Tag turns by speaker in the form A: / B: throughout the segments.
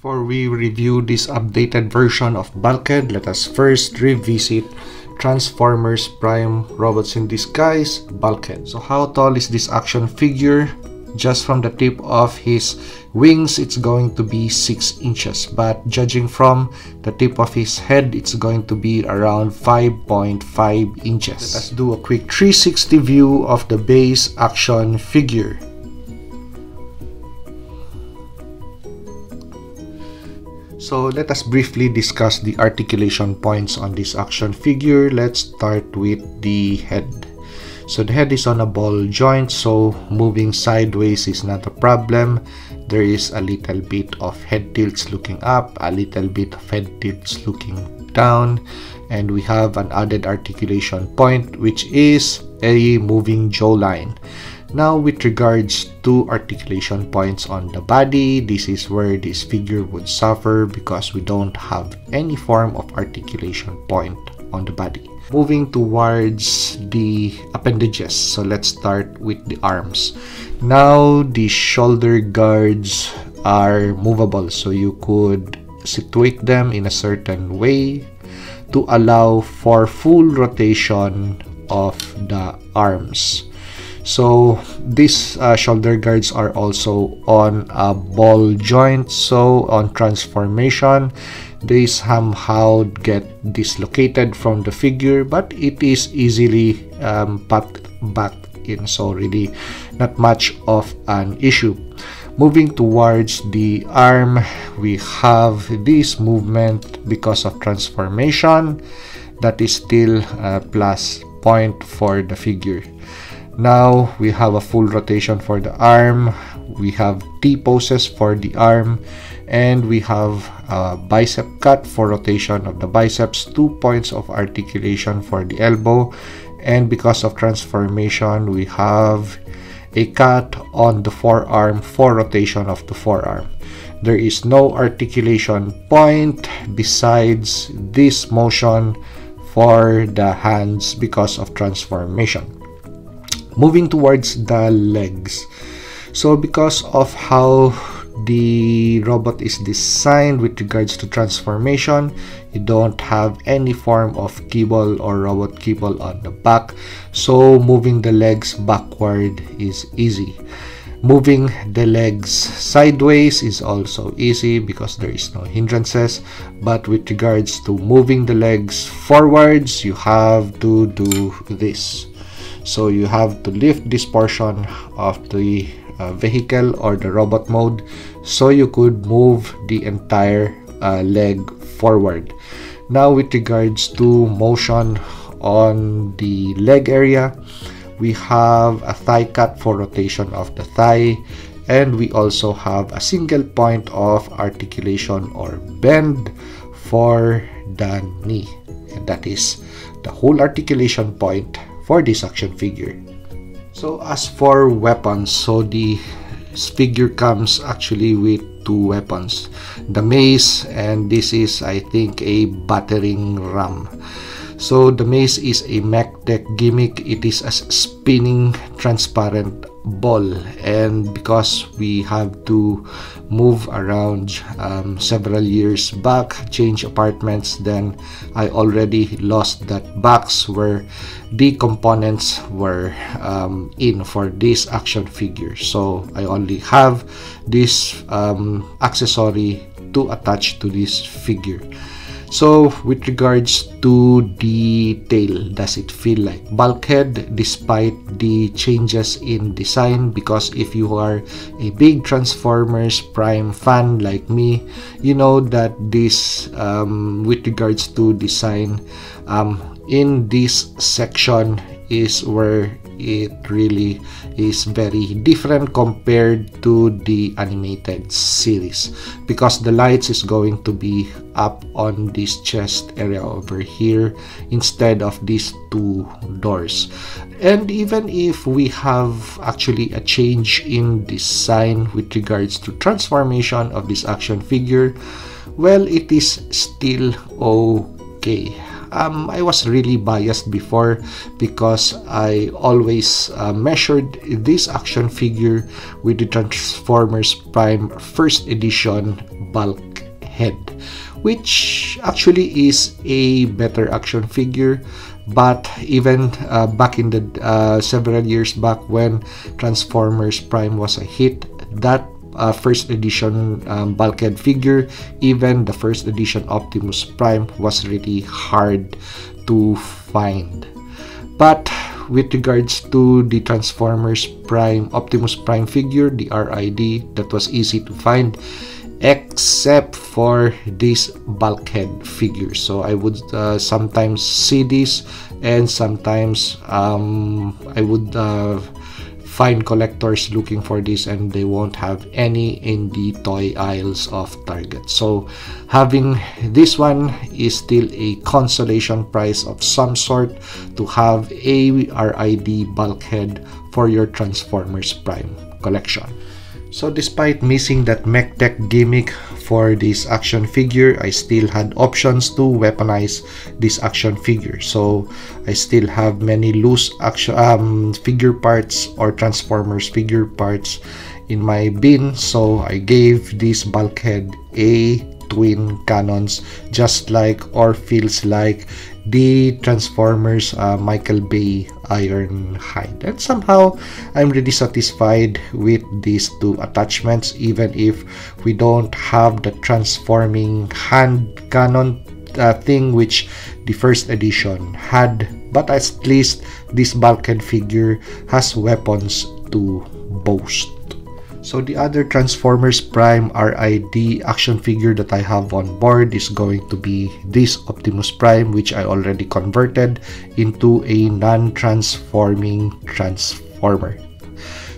A: Before we review this updated version of BULKHEAD, let us first revisit Transformers Prime Robots in Disguise BULKHEAD. So how tall is this action figure? Just from the tip of his wings, it's going to be 6 inches. But judging from the tip of his head, it's going to be around 5.5 inches. Let us do a quick 360 view of the base action figure. So let us briefly discuss the articulation points on this action figure. Let's start with the head. So the head is on a ball joint, so moving sideways is not a problem. There is a little bit of head tilts looking up, a little bit of head tilts looking down, and we have an added articulation point, which is a moving jawline. Now, with regards to articulation points on the body, this is where this figure would suffer because we don't have any form of articulation point on the body. Moving towards the appendages, so let's start with the arms. Now, the shoulder guards are movable, so you could situate them in a certain way to allow for full rotation of the arms. So these shoulder guards are also on a ball joint, so on transformation they somehow get dislocated from the figure, but it is easily packed back in, so really not much of an issue. Moving towards the arm, we have this movement because of transformation. That is still a plus point for the figure. Now we have a full rotation for the arm, we have T-poses for the arm, and we have a bicep cut for rotation of the biceps, 2 points of articulation for the elbow, and because of transformation we have a cut on the forearm for rotation of the forearm. There is no articulation point besides this motion for the hands because of transformation. Moving towards the legs, so because of how the robot is designed with regards to transformation, you don't have any form of kibble or robot kibble on the back, so moving the legs backward is easy. Moving the legs sideways is also easy because there is no hindrances, but with regards to moving the legs forwards, you have to do this. So you have to lift this portion of the vehicle or the robot mode so you could move the entire leg forward. Now with regards to motion on the leg area, we have a thigh cut for rotation of the thigh, and we also have a single point of articulation or bend for the knee, and that is the whole articulation point for this action figure. So as for weapons, so the figure comes actually with 2 weapons, the mace, and this is, I think, a battering ram. So the mace is a mech tech gimmick. It is a spinning transparent ball, and because we have to move around several years back, change apartments, then I already lost that box where the components were in for this action figure, so I only have this accessory to attach to this figure. So with regards to the tail, does it feel like BULKHEAD despite the changes in design? Because if you are a big Transformers Prime fan like me, you know that this with regards to design in this section is where it really is very different compared to the animated series, because the lights is going to be up on this chest area over here instead of these 2 doors. And even if we have actually a change in design with regards to transformation of this action figure, well, it is still okay. I was really biased before because I always measured this action figure with the Transformers Prime First Edition bulk head, which actually is a better action figure. But even back in the several years back when Transformers Prime was a hit, that first edition Bulkhead figure, even the first edition Optimus Prime, was really hard to find. But with regards to the Transformers Prime Optimus Prime figure, the RID, that was easy to find, except for this Bulkhead figure. So I would sometimes see this, and sometimes I would find collectors looking for this, and they won't have any in the toy aisles of Target. So having this one is still a consolation prize of some sort, to have a RID Bulkhead for your Transformers Prime collection. So despite missing that mech tech gimmick for this action figure, I still had options to weaponize this action figure. So I still have many loose action figure parts or Transformers figure parts in my bin. So I gave this Bulkhead a twin cannons, just like or feels like the Transformers Michael Bay Ironhide, and somehow I'm really satisfied with these two attachments, even if we don't have the transforming hand cannon thing which the first edition had. But at least this Bulkhead figure has weapons to boast. So the other Transformers Prime RID action figure that I have on board is going to be this Optimus Prime, which I already converted into a non-transforming Transformer.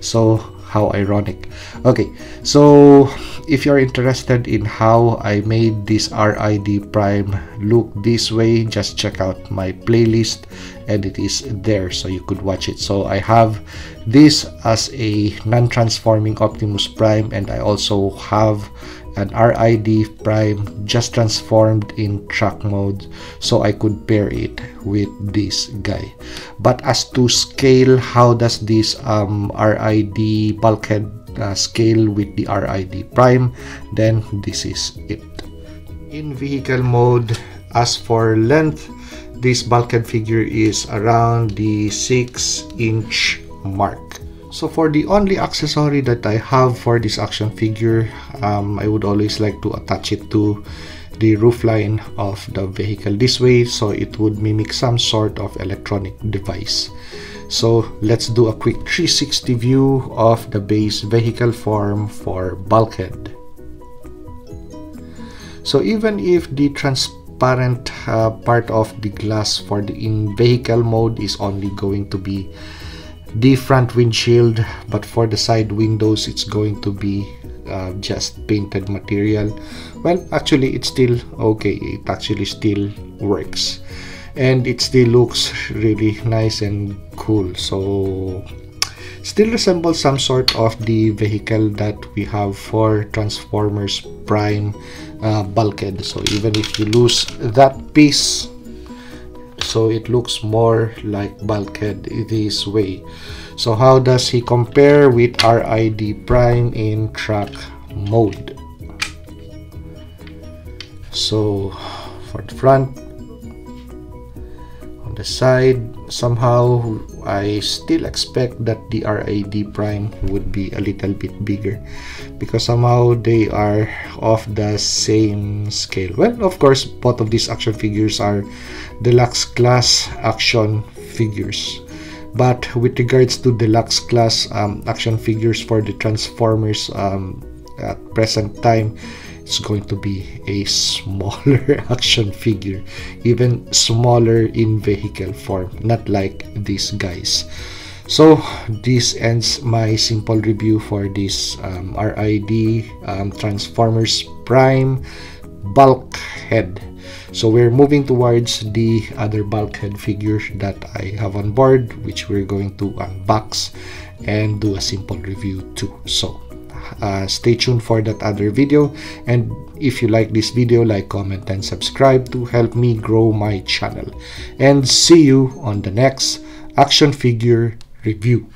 A: So how ironic. Okay, so if you're interested in how I made this RID Prime look this way, just check out my playlist, and it is there so you could watch it. So I have this as a non-transforming Optimus Prime, and I also have an RID Prime just transformed in track mode, so I could pair it with this guy. But as to scale, how does this RID Bulkhead scale with the RID Prime? Then this is it. In vehicle mode, as for length, this Bulkhead figure is around the 6-inch mark. So for the only accessory that I have for this action figure, I would always like to attach it to the roofline of the vehicle this way, so it would mimic some sort of electronic device. So let's do a quick 360 view of the base vehicle form for Bulkhead. So even if the transparent part of the glass for the in-vehicle mode is only going to be the front windshield, but for the side windows it's going to be just painted material, well, actually it's still okay. It actually still works, and it still looks really nice and cool. So still resembles some sort of the vehicle that we have for Transformers Prime Bulkhead. So even if you lose that piece, so it looks more like Bulkhead this way. So how does he compare with RID Prime in track mode? So for the front, on the side, somehow I still expect that the RID Prime would be a little bit bigger, because somehow they are of the same scale. Well, of course, both of these action figures are Deluxe class action figures, but with regards to Deluxe class action figures for the Transformers at present time, it's going to be a smaller action figure, even smaller in vehicle form, not like these guys. So this ends my simple review for this RID Transformers Prime Bulkhead. So we're moving towards the other Bulkhead figure that I have on board, which we're going to unbox and do a simple review too. So stay tuned for that other video, and if you like this video, like, comment, and subscribe to help me grow my channel. And see you on the next action figure review.